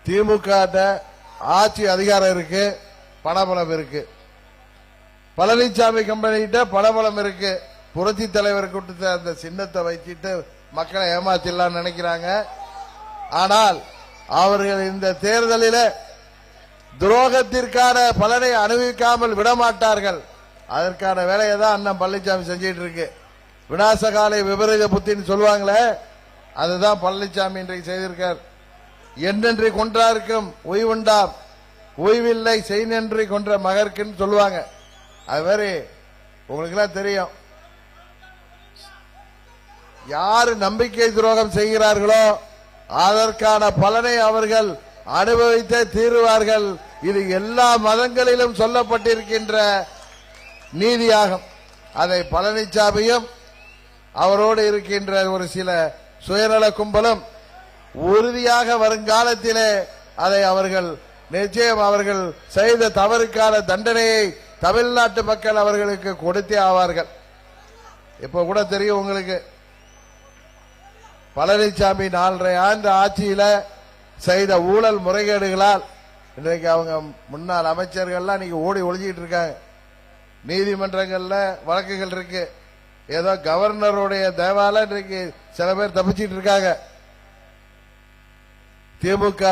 திமுக ஆட்சி அதிகாரம் இருக்கு, பணபலம் இருக்கு. பழனிசாமி கம்பெனிகிட்ட பணபலம் இருக்கு. புரட்சி தலைவர் கொடுத்த அந்த சின்னத்தை வைச்சிட்டு மக்களை ஏமாத்திடலாம் நினைக்கிறாங்க. ஆனால் அவர்கள் இந்த தேர்தலில் துரோகத்திற்கான பலனை அனுபவிக்காமல் விடமாட்டார்கள். அதற்கான வேலையை தான் அண்ணன் பழனிசாமி செஞ்சிட்டு இருக்கு. விநாசகாலை விபரீத புத்தின்னு சொல்லுவாங்களே, அதுதான் பழனிசாமி இன்றைக்கு செய்திருக்கார். என்னென்று கொன்றாருக்கும் ஓய்வுண்டாம், ஓய்வில்லை செய் நன்றி கொன்ற மகர்க்குன்னு சொல்லுவாங்க. அது மாதிரி உங்களுக்கு எல்லாம் தெரியும், யாரு நம்பிக்கை துரோகம் செய்கிறார்களோ அதற்கான பலனை அவர்கள் அனுபவித்தே தீருவார்கள். இது எல்லா மதங்களிலும் சொல்லப்பட்டிருக்கின்ற நீதியாகும். அதை பழனிசாமியும் அவரோடு இருக்கின்ற ஒரு சில சுயநல கும்பலும் உறுதியாக வருங்காலத்திலே அதை அவர்கள் நிச்சயம் அவர்கள் செய்த தவறுக்கான தண்டனையை தமிழ்நாட்டு மக்கள் அவர்களுக்கு கொடுத்தே ஆவார்கள். இப்ப கூட தெரியும் உங்களுக்கு, பழனிசாமி 4.5 ஆண்டு ஆட்சியில செய்த ஊழல் முறைகேடுகளால் இன்றைக்கு அவங்க முன்னாள் அமைச்சர்கள்லாம் நீங்க ஓடி ஒளிஞ்சிட்டு இருக்காங்க. நீதிமன்றங்கள்ல வழக்குகள் இருக்கு. ஏதோ கவர்னருடைய தேவால இன்றைக்கு சில பேர் தப்பிச்சிட்டு இருக்காங்க. திமுக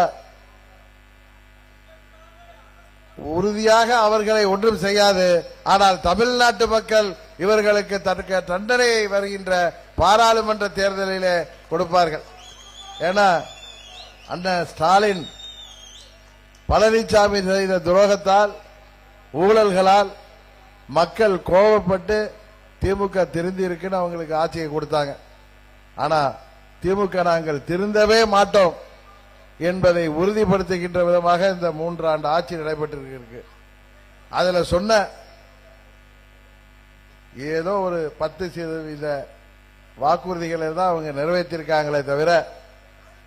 உறுதியாக அவர்களை ஒன்றும் செய்யாது. ஆனால் தமிழ்நாட்டு மக்கள் இவர்களுக்கு தக்க தண்டனையை வருகின்ற பாராளுமன்ற தேர்தலிலே கொடுப்பார்கள். ஏன்னா அண்ணன் ஸ்டாலின் பழனிசாமி செய்த துரோகத்தால் ஊழல்களால் மக்கள் கோபப்பட்டு திமுக திருந்தி இருக்குன்னு அவங்களுக்கு ஆட்சியை கொடுத்தாங்க. ஆனா திமுக நாங்கள் திருந்தவே மாட்டோம் என்பதை உறுதிப்படுத்துகின்ற விதமாக இந்த 3 ஆண்டு ஆட்சி நடைபெற்றிருக்கு. அதுல சொன்ன ஏதோ ஒரு 10% வாக்குறுதிகளை தான் அவங்க நிறைவேற்றிருக்காங்களே தவிர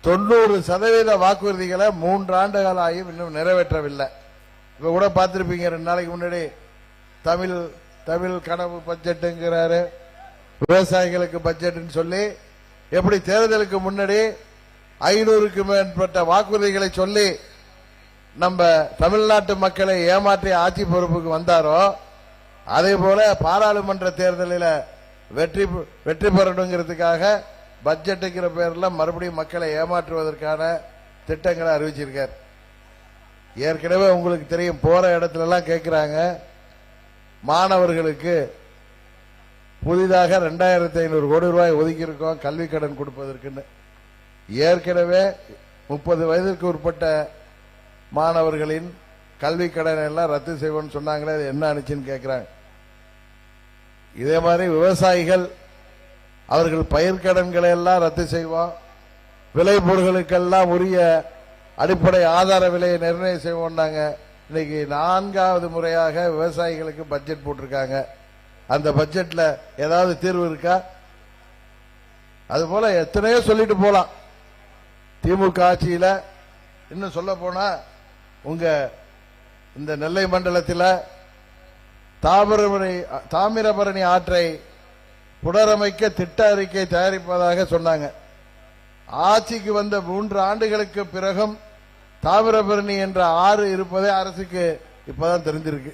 90% வாக்குறுதிகளை 3 ஆண்டுகள் ஆகியும் இன்னும் நிறைவேற்றவில்லை. இப்ப கூட பார்த்திருப்பீங்க, 2 நாளைக்கு முன்னாடி தமிழ் கனவு பட்ஜெட்டுங்கிறாரு, விவசாயிகளுக்கு பட்ஜெட்னு சொல்லி எப்படி தேர்தலுக்கு முன்னாடி 500க்கு மேற்பட்ட வாக்குறுதிகளை சொல்லி நம்ம தமிழ்நாட்டு மக்களை ஏமாற்றி ஆட்சி பொறுப்புக்கு வந்தாரோ அதே போல பாராளுமன்ற தேர்தலில் வெற்றி பெறணுங்கிறதுக்காக பட்ஜெட்டுங்கிற பேர்ல மறுபடியும் மக்களை ஏமாற்றுவதற்கான திட்டங்களை அறிவிச்சிருக்கார். ஏற்கனவே உங்களுக்கு தெரியும், போற இடத்துல எல்லாம் கேட்கிறாங்க மாணவர்களுக்கு புதிதாக 2500 கோடி ரூபாய் ஒதுக்கி இருக்கோம் கல்வி கடன் கொடுப்பதற்குன்னு. ஏற்கனவே 30 வயதிற்கு உட்பட்ட மாணவர்களின் கல்வி கடனை எல்லாம் ரத்து செய்வோம்னு சொன்னாங்களே, அது என்ன ஆச்சுன்னு கேட்கிறாங்க. இதே மாதிரி விவசாயிகள் அவர்கள் பயிர்க்கடன்களை எல்லாம் ரத்து செய்வோம், விளைபொருட்களுக்கெல்லாம் உரிய அடிப்படை ஆதார விலையை நிர்ணயம் செய்வோம்னாங்க. இன்னைக்கு 4வது முறையாக விவசாயிகளுக்கு பட்ஜெட் போட்டிருக்காங்க. அந்த பட்ஜெட்ல ஏதாவது தீர்வு இருக்கா? அதுபோல எத்தனையோ சொல்லிட்டு போலாம். திமுக ஆட்சியில இன்னும் சொல்ல போனா உங்க இந்த நெல்லை மண்டலத்தில் தாமிரபரணி ஆற்றை புனரமைக்க திட்ட அறிக்கை தயாரிப்பதாக சொன்னாங்க. ஆட்சிக்கு வந்த 3 ஆண்டுகளுக்கு பிறகும் தாமிரபரணி என்ற ஆறு இருப்பதே அரசுக்கு இப்பதான் தெரிஞ்சிருக்கு.